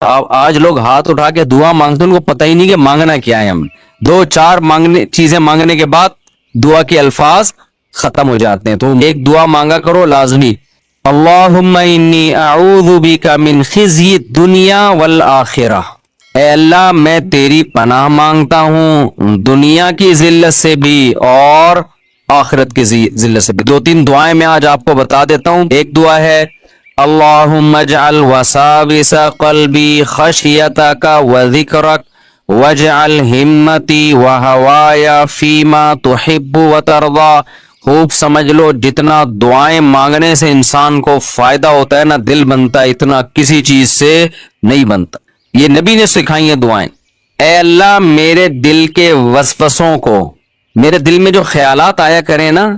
آج لوگ ہاتھ اٹھا کے دعا مانگتے ہیں، ان کو پتہ ہی نہیں کہ مانگنا کیا ہے. ہم دو چار چیزیں مانگنے کے بعد دعا کے الفاظ ختم ہو جاتے ہیں. تو ایک دعا مانگا کرو لازمی، اللہم انی اعوذ بک من خزی الدنیا والآخرہ. اے اللہ میں تیری پناہ مانگتا ہوں دنیا کی ذلت سے بھی اور آخرت کی ذلت سے بھی. دو تین دعائیں میں آج آپ کو بتا دیتا ہوں. ایک دعا ہے اللہم اجعل وساوس قلبی خشیتک وذکرک واجعل ہمتی وہوائی فیما تحب وترضا. خوب سمجھ لو، جتنا دعائیں مانگنے سے انسان کو فائدہ ہوتا ہے نا، دل بنتا ہے، اتنا کسی چیز سے نہیں بنتا. یہ نبی نے سکھائی ہیں دعائیں. اے اللہ میرے دل کے وسوسوں کو، میرے دل میں جو خیالات آیا کریں نا،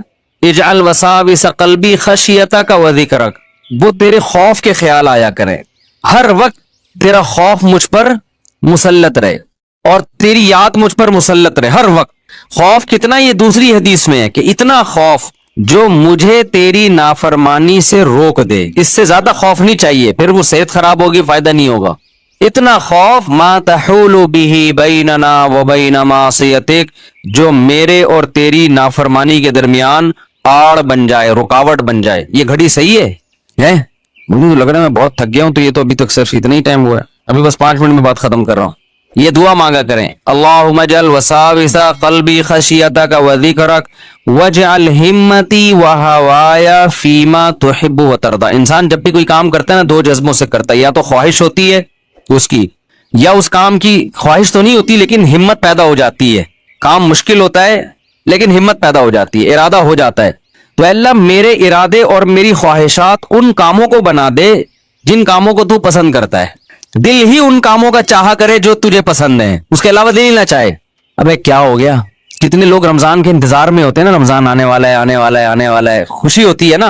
اجعل وساوس قلبی خشیتک وذکرک، وہ تیرے خوف کے خیال آیا کریں. ہر وقت تیرا خوف مجھ پر مسلط رہے اور تیری یاد مجھ پر مسلط رہے ہر وقت. خوف کتنا، یہ دوسری حدیث میں ہے کہ اتنا خوف جو مجھے تیری نافرمانی سے روک دے. اس سے زیادہ خوف نہیں چاہیے، پھر وہ صحت خراب ہوگی، فائدہ نہیں ہوگا. اتنا خوف ما تحول به بیننا وبین معصیتک، جو میرے اور تیری نافرمانی کے درمیان آڑ بن جائے، رکاوٹ بن جائے. یہ گھڑی صحیح ہے؟ مجھے تو لگ رہا ہے میں بہت تھک گیا ہوں، تو یہ تو ابھی تک صرف اتنا ہی ٹائم ہوا ہے، ابھی بس 5 منٹ میں بات ختم کر رہا ہوں. یہ دعا مانگا کریں، اللہم اجعل وساوس قلبی خشیتک وذکرک واجعل ہمتی وہوائی فیما تحب وترضا. انسان جب بھی کوئی کام کرتا ہے نا، دو جذبوں سے کرتا ہے. یا تو خواہش ہوتی ہے اس کی، یا اس کام کی خواہش تو نہیں ہوتی لیکن ہمت پیدا ہو جاتی ہے. کام مشکل ہوتا ہے لیکن ہمت پیدا ہو جاتی ہے، ارادہ ہو جاتا ہے. تو اللہ میرے ارادے اور میری خواہشات ان کاموں کو بنا دے جن کاموں کو تو پسند کرتا ہے. دل ہی ان کاموں کا چاہا کرے جو تجھے پسند ہیں، اس کے علاوہ دل ہی نہ چاہے. ابے کیا ہو گیا، کتنے لوگ رمضان کے انتظار میں ہوتے ہیں نا، رمضان آنے والا ہے آنے والا ہے آنے والا ہے، خوشی ہوتی ہے نا.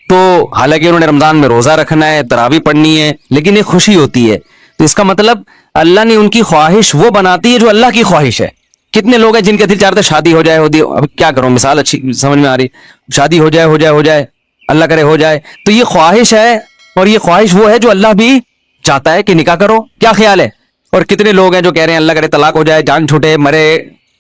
تو حالانکہ انہوں نے رمضان میں روزہ رکھنا ہے، تراویح پڑھنی ہے، لیکن ایک خوشی ہوتی ہے. تو اس کا مطلب اللہ نے ان کی خواہش وہ بناتی ہے جو اللہ کی خواہش ہے. کتنے لوگ ہیں جن کے دل چاہتے شادی ہو جائے، اب کیا کروں، مثال اچھی سمجھ میں آ رہی، شادی ہو جائے ہو جائے ہو جائے، اللہ کرے ہو جائے. تو یہ خواہش ہے، اور یہ خواہش وہ ہے جو اللہ بھی چاہتا ہے کہ نکاح کرو. کیا خیال ہے؟ اور کتنے لوگ ہیں جو کہہ رہے ہیں اللہ کرے طلاق ہو جائے، جان چھوٹے، مرے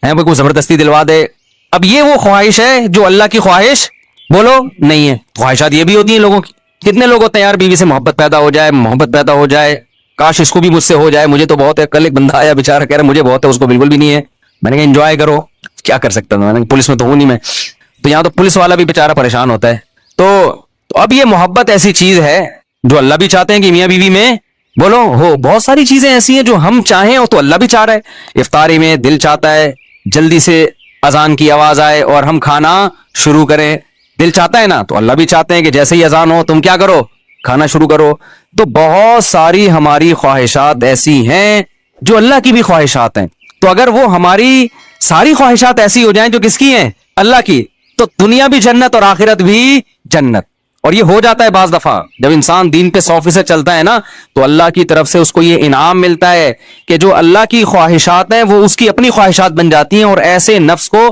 ہیں، کوئی زبردستی دلوا دے. اب یہ وہ خواہش ہے جو اللہ کی خواہش بولو نہیں ہے. خواہشات یہ بھی ہوتی ہیں لوگوں کی. کتنے لوگ ہوتے ہیں یار بیوی سے محبت پیدا ہو جائے، محبت پیدا ہو جائے، کاش اس کو بھی مجھ سے ہو جائے، مجھے تو بہت ہے. کل ایک بندہ آیا بیچارہ کہہ رہا مجھے بہت ہے، اس کو بالکل بھی نہیں ہے. میں نے کہا انجوائے کرو. کیا کر سکتا ہوں، میں نے پولیس میں تو ہوں نہیں میں. تو یہاں تو پولیس والا بھی بیچارہ پریشان ہوتا ہے. تو اب یہ محبت ایسی چیز ہے جو اللہ بھی چاہتے ہیں کہ میاں بیوی میں بولو ہو. بہت ساری چیزیں ایسی ہیں جو ہم چاہیں اور تو اللہ بھی چاہ رہا ہے. افطاری میں دل چاہتا ہے جلدی سے اذان کی آواز آئے اور ہم کھانا شروع کریں، دل چاہتا ہے نا. تو اللہ بھی چاہتے ہیں کہ جیسے ہی اذان ہو تم کیا کرو، کھانا شروع کرو. تو بہت ساری ہماری خواہشات ایسی ہیں جو اللہ کی بھی خواہشات ہیں. تو اگر وہ ہماری ساری خواہشات ایسی ہو جائیں جو کس کی ہیں، اللہ کی، تو دنیا بھی جنت اور آخرت بھی جنت. اور یہ ہو جاتا ہے بعض دفعہ جب انسان دین پہ 100% چلتا ہے نا، تو اللہ کی طرف سے اس کو یہ انعام ملتا ہے کہ جو اللہ کی خواہشات ہیں وہ اس کی اپنی خواہشات بن جاتی ہیں. اور ایسے نفس کو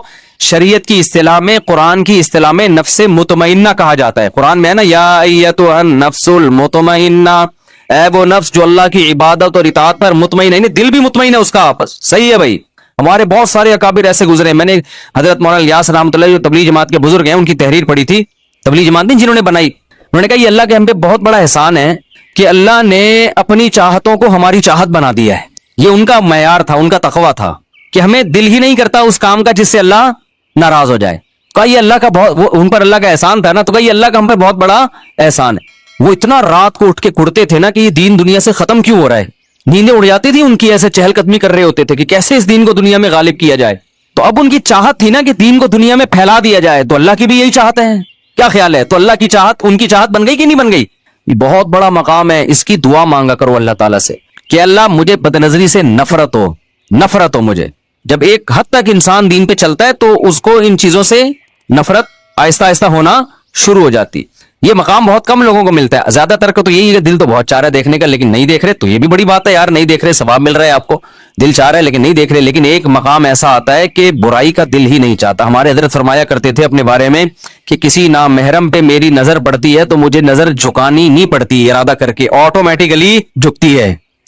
شریعت کی اصطلاح میں، قرآن کی اصطلاح میں نفس مطمئنہ کہا جاتا ہے. قرآن میں ہے نا، یا ایتھا النفس المطمئنہ، اے وہ نفس جو اللہ کی عبادت اور اطاعت پر مطمئن ہے. دل بھی مطمئن ہے اس کا آپس. صحیح ہے بھائی. ہمارے بہت سارے اکابر ایسے گزرے. میں نے حضرت مولانا الیاس رحمۃ اللہ جو تبلیغ جماعت کے بزرگ ہیں ان کی تحریر پڑھی تھی. تبلیغ جماعت نہیں جنہوں نے بنائی، انہوں نے کہا یہ اللہ کے ہم پہ بہت بڑا احسان ہے کہ اللہ نے اپنی چاہتوں کو ہماری چاہت بنا دیا ہے. یہ ان کا معیار تھا، ان کا تقویٰ تھا کہ ہمیں دل ہی نہیں کرتا اس کام کا جس سے اللہ ناراض ہو جائے. کہا یہ اللہ کا بہت، ان پر اللہ کا احسان تھا نا. تو کہا یہ اللہ کا ہم پہ بہت بڑا احسان ہے. وہ اتنا رات کو اٹھ کے کڑتے تھے نا کہ یہ دین دنیا سے ختم کیوں ہو رہا ہے. نیندیں اڑ جاتی تھی ان کی، ایسے چہل قدمی کر رہے ہوتے تھے کہ کیسے اس دین کو دنیا میں غالب کیا جائے. تو اب ان کی چاہت تھی نا کہ دین کو دنیا میں پھیلا دیا جائے. تو اللہ کی بھی یہی چاہت ہے. کیا خیال ہے؟ تو اللہ کی چاہت ان کی چاہت بن گئی کہ نہیں بن گئی؟ یہ بہت بڑا مقام ہے. اس کی دعا مانگا کرو اللہ تعالیٰ سے کہ اللہ مجھے بد نظری سے نفرت ہو مجھے. جب ایک حد تک انسان دین پہ چلتا ہے تو اس کو ان چیزوں سے نفرت آہستہ آہستہ ہونا شروع ہو جاتی. یہ مقام بہت کم لوگوں کو ملتا ہے. زیادہ تر کو تو یہی ہے کہ دل تو بہت چاہ رہا ہے دیکھنے کا لیکن نہیں دیکھ رہے. تو یہ بھی بڑی بات ہے یار، نہیں دیکھ رہے، ثواب مل رہا ہے آپ کو. دل چاہ رہا ہے لیکن نہیں دیکھ رہے. لیکن ایک مقام ایسا آتا ہے کہ برائی کا دل ہی نہیں چاہتا. ہمارے حضرت فرمایا کرتے تھے اپنے بارے میں کہ کسی نامحرم پہ میری نظر پڑتی ہے تو مجھے نظر جھکانی نہیں پڑتی، ارادہ کر کے آٹومیٹیکلی جھکتی ہے.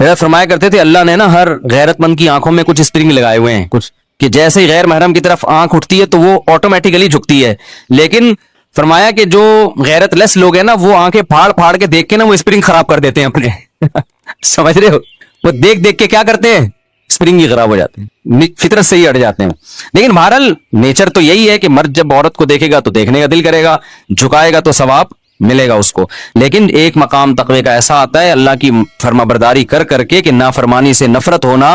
فرمایا کرتے تھے اللہ نے نا ہر غیرت مند کی آنکھوں میں کچھ اسپرنگ لگائے ہوئے ہیں کچھ، کہ جیسے ہی غیر محرم کی طرف آنکھ اٹھتی ہے تو وہ آٹومیٹیکلی جھکتی ہے، لیکن فرمایا کہ جو غیرت لیس لوگ ہیں نا وہ آنکھیں پھاڑ پھاڑ کے دیکھ کے نا وہ اسپرنگ خراب کر دیتے ہیں اپنے سمجھ رہے ہو، وہ دیکھ دیکھ کے کیا کرتے ہیں اسپرنگ ہی خراب ہو جاتے ہیں، فطرت سے ہی ہٹ جاتے ہیں۔ لیکن بہرحال نیچر تو یہی ہے کہ مرد جب عورت کو دیکھے گا تو دیکھنے کا دل کرے گا، جھکائے گا تو ثواب ملے گا اس کو، لیکن ایک مقام تقوی کا ایسا آتا ہے اللہ کی فرما برداری کر کر کے کہ نافرمانی سے نفرت ہونا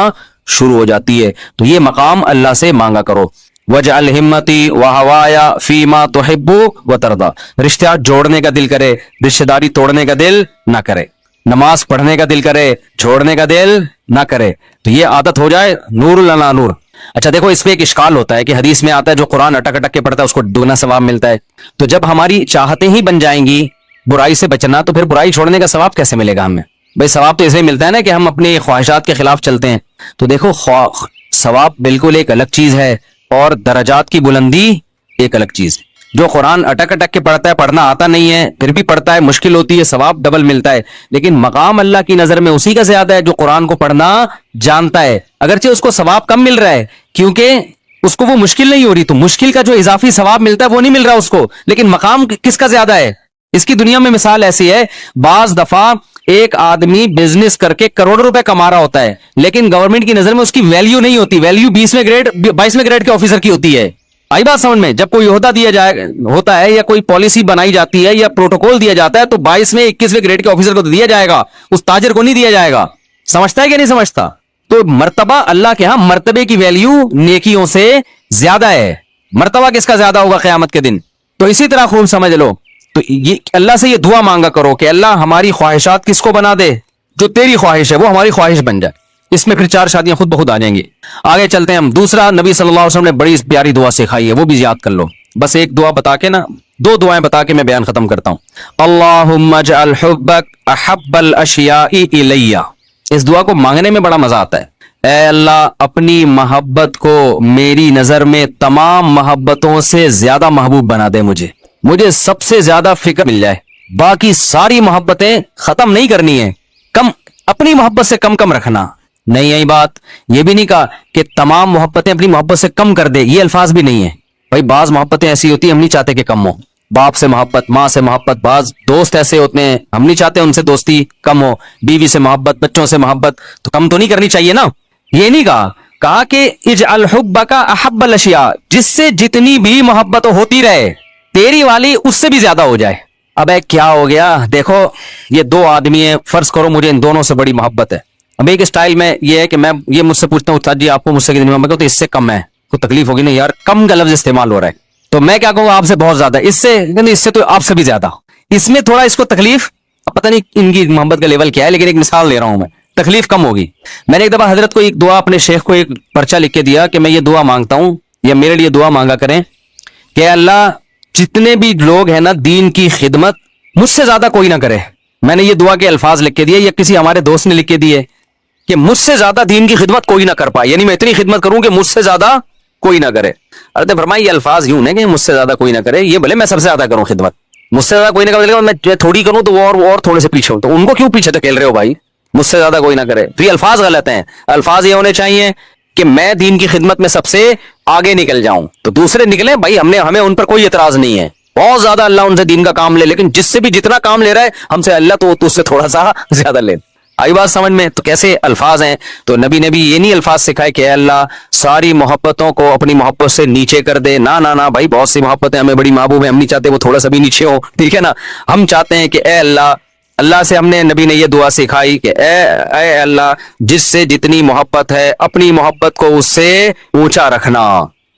شروع ہو جاتی ہے، تو یہ مقام اللہ سے مانگا کرو۔ وجعل ہمتی وہوایا فیما تحب وترضا، رشتہ جوڑنے کا دل کرے، رشتہ داری توڑنے کا دل نہ کرے، نماز پڑھنے کا دل کرے، چھوڑنے کا دل نہ کرے، تو یہ عادت ہو جائے نور لنا نور۔ اچھا دیکھو اس پہ ایک اشکال ہوتا ہے کہ حدیث میں آتا ہے جو قرآن اٹک اٹک کے پڑھتا ہے اس کو دگنا ثواب ملتا ہے، تو جب ہماری چاہتیں ہی بن جائیں گی برائی سے بچنا تو پھر برائی چھوڑنے کا ثواب کیسے ملے گا ہمیں؟ بھائی ثواب تو اس لیے ملتا ہے نا کہ ہم اپنی خواہشات کے خلاف چلتے ہیں، تو دیکھو ثواب بالکل ایک الگ چیز ہے اور درجات کی بلندی ایک الگ چیز ہے۔ جو قرآن اٹک اٹک کے پڑھتا ہے، پڑھنا آتا نہیں ہے پھر بھی پڑھتا ہے، مشکل ہوتی ہے، ثواب ڈبل ملتا ہے، لیکن مقام اللہ کی نظر میں اسی کا زیادہ ہے جو قرآن کو پڑھنا جانتا ہے، اگرچہ اس کو ثواب کم مل رہا ہے کیونکہ اس کو وہ مشکل نہیں ہو رہی، تو مشکل کا جو اضافی ثواب ملتا ہے وہ نہیں مل رہا اس کو، لیکن مقام کس کا زیادہ ہے؟ اس کی دنیا میں مثال ایسی ہے، بعض دفعہ ایک آدمی بزنس کر کے کروڑوں روپے کما رہا ہوتا ہے لیکن گورنمنٹ کی نظر میں اس کی ویلیو نہیں ہوتی، ویلیو 22ویں گریڈ کے آفیسر کی ہوتی ہے۔ آئی بات سمجھ میں؟ جب کوئی عہدہ دیا جائے ہوتا ہے یا کوئی پالیسی بنائی جاتی ہے یا پروٹوکول دیا جاتا ہے تو 21ویں گریڈ کے آفیسر کو دیا جائے گا، اس تاجر کو نہیں دیا جائے گا۔ سمجھتا ہے کہ نہیں سمجھتا؟ تو مرتبہ اللہ کے ہاں مرتبے کی ویلیو نیکیوں سے زیادہ ہے، مرتبہ کس کا زیادہ ہوگا قیامت کے دن؟ تو اسی طرح خوب سمجھ لو، تو یہ اللہ سے یہ دعا مانگا کرو کہ اللہ ہماری خواہشات کس کو بنا دے، جو تیری خواہش ہے وہ ہماری خواہش بن جائے، اس میں پھر 4 شادیاں خود بخود آ جائیں گی۔ آگے چلتے ہیں ہم، دوسرا نبی صلی اللہ علیہ وسلم نے بڑی پیاری دعا سکھائی ہے، وہ بھی یاد کر لو، بس ایک دعا بتا کے نا 2 دعائیں بتا کے میں بیان ختم کرتا ہوں۔ اللہم اجعل حبک احب الاشیاء الی، اس دعا کو مانگنے میں بڑا مزہ آتا ہے۔ اے اللہ اپنی محبت کو میری نظر میں تمام محبتوں سے زیادہ محبوب بنا دے، مجھے سب سے زیادہ فکر مل جائے، باقی ساری محبتیں ختم نہیں کرنی ہے، کم اپنی محبت سے کم رکھنا نہیں۔ یہی بات یہ بھی نہیں کہا کہ تمام محبتیں اپنی محبت سے کم کر دے، یہ الفاظ بھی نہیں ہے بھائی، بعض محبتیں ایسی ہوتی ہیں ہم نہیں چاہتے کہ کم ہو، باپ سے محبت، ماں سے محبت، بعض دوست ایسے ہوتے ہیں ہم نہیں چاہتے ان سے دوستی کم ہو، بیوی سے محبت، بچوں سے محبت، تو کم تو نہیں کرنی چاہیے نا، یہ نہیں کہا کہ اجعل حبک احب الاشیاء، جس سے جتنی بھی محبت ہوتی رہے تیری والی اس سے بھی زیادہ ہو جائے۔ اب کیا ہو گیا؟ دیکھو یہ 2 آدمی ہیں، فرض کرو مجھے ان دونوں سے بڑی محبت ہے، اب ایک اسٹائل میں یہ ہے کہ میں یہ مجھ سے پوچھتا ہوں استاد جی آپ کو مجھ سے کتنی محبت ہے، تو اس سے کم ہے، کوئی تکلیف ہوگی نہیں یار، کم کا لفظ استعمال ہو رہا ہے، تو میں کیا کہوں گا آپ سے بہت زیادہ، اس سے تو آپ سے بھی زیادہ، اس میں تھوڑا اس کو تکلیف، پتہ نہیں ان کی محبت کا لیول کیا ہے، لیکن ایک مثال دے رہا ہوں میں، تکلیف کم ہوگی۔ میں نے ایک دفعہ حضرت کو ایک دعا، اپنے شیخ کو ایک پرچہ لکھ کے دیا کہ میں یہ دعا مانگتا ہوں یا میرے لیے دعا مانگا کریں کہ اللہ جتنے بھی لوگ ہیں نا دین کی خدمت مجھ سے زیادہ کوئی نہ کرے۔ میں نے یہ دعا کے الفاظ لکھ کے دیے یا کسی ہمارے دوست نے لکھ کے دیے کہ مجھ سے زیادہ دین کی خدمت کوئی نہ کر پائے، یعنی میں اتنی خدمت کروں کہ مجھ سے زیادہ کوئی نہ کرے۔ حضرت فرمایا یہ الفاظ یوں ہیں کہ مجھ سے زیادہ کوئی نہ کرے، یہ بھلے میں سب سے زیادہ کروں خدمت، مجھ سے زیادہ کوئی نہ کرے، میں تھوڑی کروں تو وہ اور تھوڑے سے پیچھے ہوں، تو ان کو کیوں پیچھے دھکیل رہے ہو بھائی؟ مجھ سے زیادہ کوئی نہ کرے، تو یہ الفاظ غلط ہیں، الفاظ یہ ہونے چاہیے کہ میں دین کی خدمت میں سب سے آگے نکل جاؤں، تو دوسرے نکلیں بھائی، ہمیں ان پر کوئی اعتراض نہیں ہے، بہت زیادہ اللہ ان سے دین کا کام لے، لیکن جس سے بھی جتنا کام لے رہا ہے ہم سے اللہ تو اس سے تھوڑا سا زیادہ لے۔ آئی بات سمجھ میں؟ تو کیسے الفاظ ہیں، تو نبی نے بھی یہ نہیں الفاظ سکھائے کہ اے اللہ ساری محبتوں کو اپنی محبت سے نیچے کر دے، نہ بھائی، بہت سی محبتیں ہمیں بڑی محبوب ہیں، ہم نہیں چاہتے وہ تھوڑا سا بھی نیچے ہو، ٹھیک ہے نا، ہم چاہتے ہیں کہ اے اللہ سے ہم نے، نبی نے یہ دعا سکھائی کہ اے اللہ جس سے جتنی محبت ہے اپنی محبت کو اس سے اونچا رکھنا۔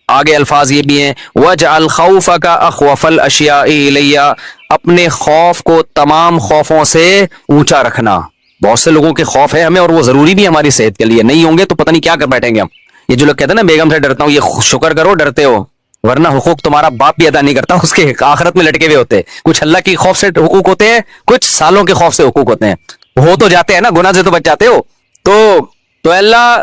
آگے الفاظ یہ بھی ہیں وَجْعَلْ خَوْفَكَ أَخْوَفَ الْأَشْيَاءِ إِلَيَّ، اپنے خوف کو تمام خوفوں سے اونچا رکھنا۔ بہت سے لوگوں کے خوف ہے ہمیں اور وہ ضروری بھی ہماری صحت کے لیے، نہیں ہوں گے تو پتہ نہیں کیا کر بیٹھیں گے ہم۔ یہ جو لوگ کہتے ہیں نا بیگم سے ڈرتا ہوں، یہ شکر کرو ڈرتے ہو، ورنہ حقوق تمہارا باپ بھی ادا نہیں کرتا، اس کے آخرت میں لٹکے ہوئے ہوتے، کچھ اللہ کی خوف سے حقوق ہوتے ہیں، کچھ سالوں کے خوف سے حقوق ہوتے ہیں، ہو تو جاتے ہیں نا، گناہ سے تو بچ جاتے ہو۔ تو اللہ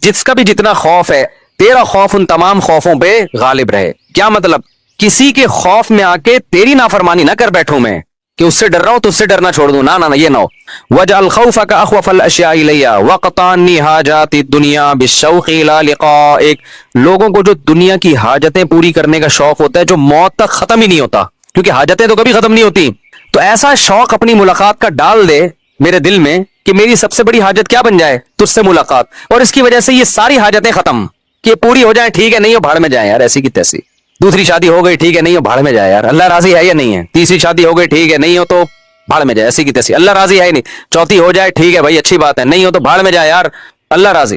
جس کا بھی جتنا خوف ہے، تیرا خوف ان تمام خوفوں پہ غالب رہے۔ کیا مطلب؟ کسی کے خوف میں آ کے تیری نافرمانی نہ کر بیٹھوں میں، کہ اس سے ڈر رہا ہوں تو اس سے ڈرنا چھوڑ دوں, نہ نہ یہ نہ ہو. وجعل خوفك اخوف الاشیاء الیہ وقطعنی حاجات الدنیا بالشوق الی لقائک. لوگوں کو جو دنیا کی حاجتیں پوری کرنے کا شوق ہوتا ہے جو موت تک ختم ہی نہیں ہوتا, کیونکہ حاجتیں تو کبھی ختم نہیں ہوتی, تو ایسا شوق اپنی ملاقات کا ڈال دے میرے دل میں کہ میری سب سے بڑی حاجت کیا بن جائے, تجھ سے ملاقات, اور اس کی وجہ سے یہ ساری حاجتیں ختم, کہ پوری ہو جائیں ٹھیک ہے, نہیں ہو بھاڑ میں جائیں یار, ایسی کی تیسی. دوسری شادی ہو گئی ٹھیک ہے, نہیں ہو بھاڑ میں جائے یار, اللہ راضی ہے یا نہیں ہے. تیسری شادی ہو گئی ٹھیک ہے, نہیں ہو تو بھاڑ میں جائے, ایسی کی تیسی, اللہ راضی ہے ہی نہیں. چوتھی ہو جائے ٹھیک ہے بھائی اچھی بات ہے, نہیں ہو تو بھاڑ میں جائے یار, اللہ راضی.